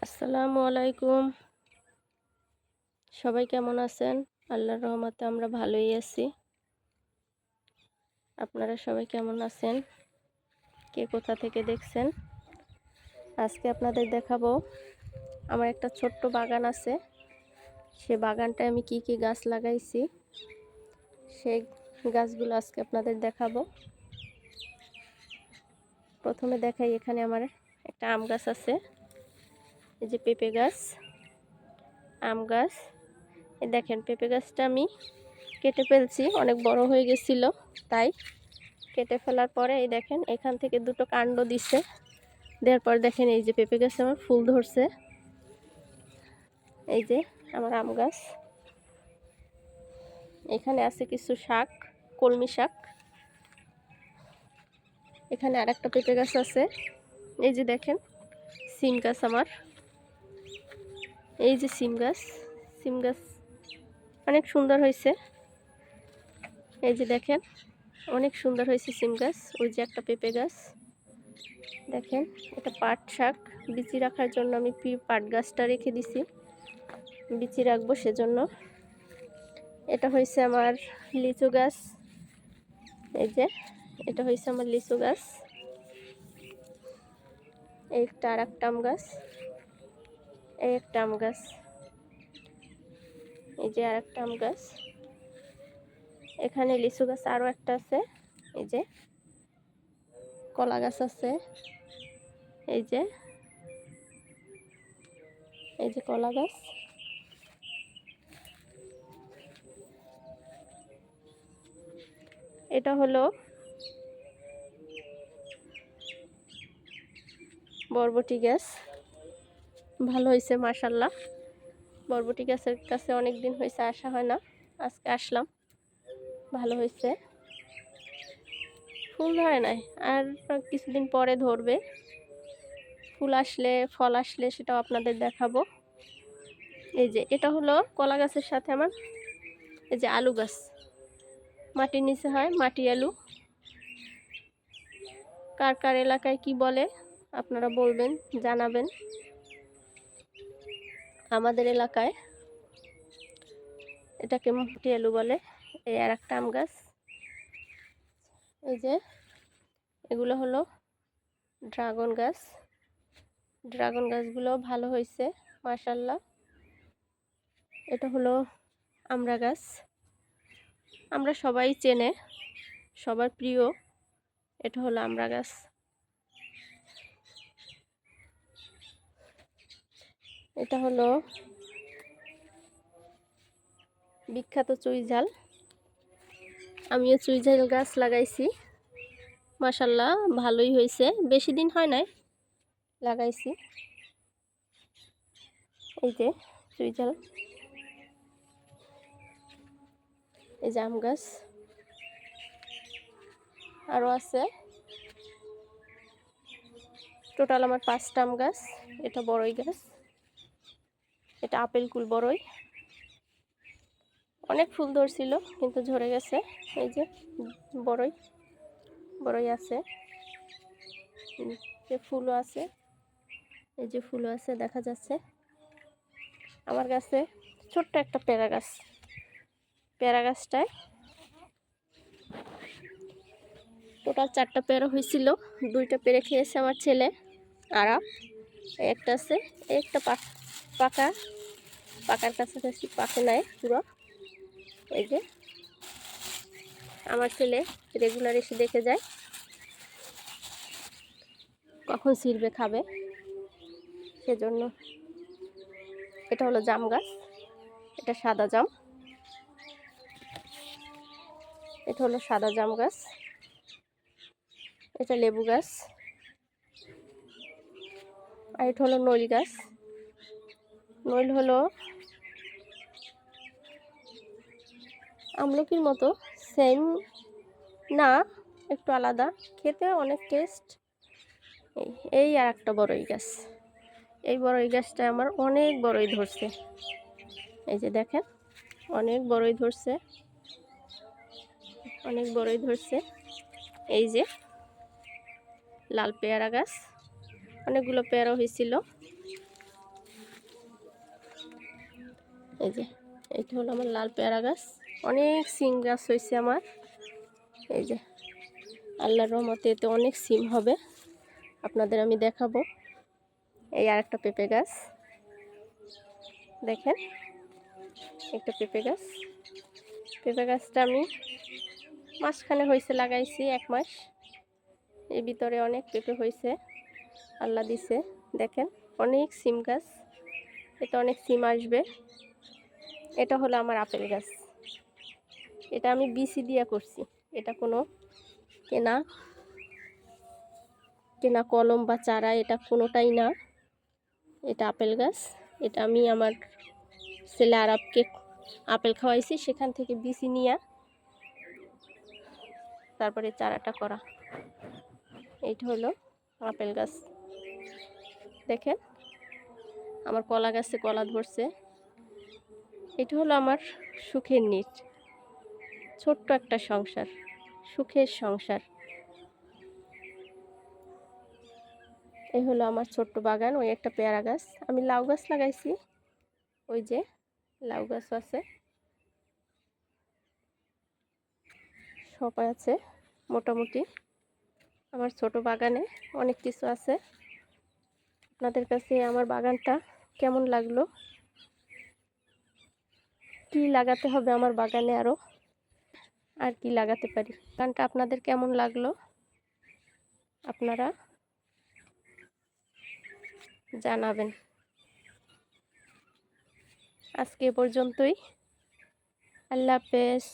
আসসালামু আলাইকুম। সবাই কেমন আছেন? আল্লাহর রহমতে আমরা ভালোই আছি। আপনারা সবাই কেমন আছেন? কে কোথা থেকে দেখছেন? আজকে আপনাদের দেখাবো আমার একটা ছোট্ট বাগান আছে। সে বাগানটায় আমি কি কি গাছ লাগাইছি সেই গাছগুলো আজকে আপনাদের দেখাবো। প্রথমে দেখাই, এখানে আমার একটা আম গাছ আছে। এই যে পেঁপে গাছ, আম গাছ। এই দেখেন পেঁপে গাছটা আমি কেটে ফেলছি, অনেক বড় হয়ে গেছিল, তাই কেটে ফেলার পরে এই দেখেন এখান থেকে দুটো কাণ্ড দিছে। দেওয়ার পর দেখেন এই যে পেঁপে গাছে আমার ফুল ধরছে। এই যে আমার আম গাছ, এখানে আছে কিছু শাক, কলমি শাক। এখানে আর একটা পেঁপে গাছ আছে। এই যে দেখেন সিম গাছ আমার, এই যে সিম গাছ, সিম গাছ অনেক সুন্দর হয়েছে। এই যে দেখেন অনেক সুন্দর হয়েছে সিম গাছ। ওই যে একটা পেঁপে গাছ দেখেন, এটা পাট শাক, বিচি রাখার জন্য আমি পাট গাছটা রেখে দিছি, বিচি রাখবো সেজন্য। এটা হয়েছে আমার লিচু গাছ। এই যে এটা হয়েছে আমার লিচু গাছ। এইটা আর একটা আম গাছ, এই একটা আম গাছ, এই যে আর একটা আম গাছ। এখানে লিচু গাছ আরও একটা আছে। এই যে কলা গাছ আছে। এই যে এই যে কলা গাছ। এটা হলো বরবটি গাছ, ভালো হয়েছে মাশাআল্লাহ। বরবটি গাছের কাছে অনেক দিন হয়েছে আসা হয় না, আজকে আসলাম, ভালো হয়েছে। ফুল ধরে নাই, আর কিছুদিন পরে ধরবে। ফুল আসলে, ফল আসলে সেটাও আপনাদের দেখাবো। এই যে এটা হলো কলা গাছের সাথে আমার এই যে আলু গাছ, মাটির নিচে হয় মাটি আলু। কার কার এলাকায় কি বলে আপনারা বলবেন, জানাবেন। আমাদের এলাকায় এটাকে মাটি আলু বলে। এই আর একটা আম গাছ। এই যে এগুলো হলো ড্রাগন গাছ। ড্রাগন গাছগুলো ভালো হয়েছে মাশাআল্লাহ। এটা হলো আমড়া গাছ, আমরা সবাই চেনে, সবার প্রিয়। এটা হলো আমড়া গাছ। এটা হলো বিখ্যাত চুইঝাল। আমিও চুইঝাল গাছ লাগাইছি, মাশাআল্লাহ ভালোই হয়েছে, বেশি দিন হয় নাই লাগাইছি। এই যে চুইঝাল, এই যে আম গাছ আরও আছে। টোটাল আমার 5টা আম গাছ। এটা বড়ই গাছ, এটা আপেল কুল বড়ই, অনেক ফুল ধরছিল কিন্তু ঝরে গেছে। এই যে বড়ই, বড়ই আছে, যে ফুলও আছে, এই যে ফুলও আছে দেখা যাচ্ছে। আমার গাছে ছোট্ট একটা পেয়ারা গাছ, পেয়ারা গাছটায় টোটাল 4টা পেয়ারা হয়েছিল। 2টা পেরে খেয়েছে আমার ছেলে, আর একটা আছে, একটা পাকা, পাকার কাছাকাছি, পাকে নাই পুরো। এই যে আমার ছেলে রেগুলার এসে দেখে যায় কখন ছিঁড়বে খাবে, সেজন্য। এটা হলো জাম গাছ, এটা সাদা জাম, এটা হলো সাদা জাম গাছ। এটা লেবু গাছ, আর এটা হলো নইল গাছ। নইল হলো আমলকির মতো, সেম না, একটু আলাদা, খেতে অনেক টেস্ট। এই আর একটা বড়ই গাছ, এই বড়ই গাছটা আমার অনেক বড়ই ধরছে। এই যে দেখেন অনেক বড়ই ধরছে, অনেক বড়ই ধরছে। এই যে লাল পেয়ারা গাছ, অনেকগুলো পেয়ারা হয়েছিল। এই যে এইটা হলো আমার লাল পেয়ারা গাছ, অনেক সিম গাছ হয়েছে আমার। এই যে আল্লাহর রহমতে এতে অনেক সিম হবে, আপনাদের আমি দেখাবো। এই আর একটা পেঁপে গাছ দেখেন, একটা পেঁপে গাছ। পেঁপে গাছটা আমি মাসখানে হয়েছে লাগাইছি, 1 মাস। এর ভিতরে অনেক পেঁপে হয়েছে, আল্লাহ দিছে। দেখেন অনেক সিম গাছ, এটা অনেক সিম আসবে। এটা হলো আমার আপেল গাছ, এটা আমি বিসি দিয়া করছি, এটা কোনো কেনা কেনা কলম বা চারা এটা কোনোটাই না। এটা আপেল গাছ, এটা আমি আমার ছেলে আরবকে আপেল খাওয়াইছি, সেখান থেকে বিচি নিয়ে তারপরে চারাটা করা। এইটা হলো আপেল গাছ। দেখেন আমার কলা গাছে কলা ধরছে। এটা হলো আমার সুখের নিট, ছোট্ট একটা সংসার, সুখের সংসার। এই হলো আমার ছোট্ট বাগান। ওই একটা পেয়ারা গাছ, আমি লাউ গাছ লাগাইছি, ওই যে লাউ গাছ আছে, সব আছে মোটামুটি। আমার ছোট বাগানে অনেক কিছু আছে। আপনাদের কাছে আমার বাগানটা কেমন লাগলো, কি লাগাতে হবে আমার বাগানে আরও, আর কি লাগাতে পারি, বাগানটা আপনাদের কেমন লাগলো আপনারা জানাবেন। আজকে এ পর্যন্তই, আল্লাহ হাফেজ।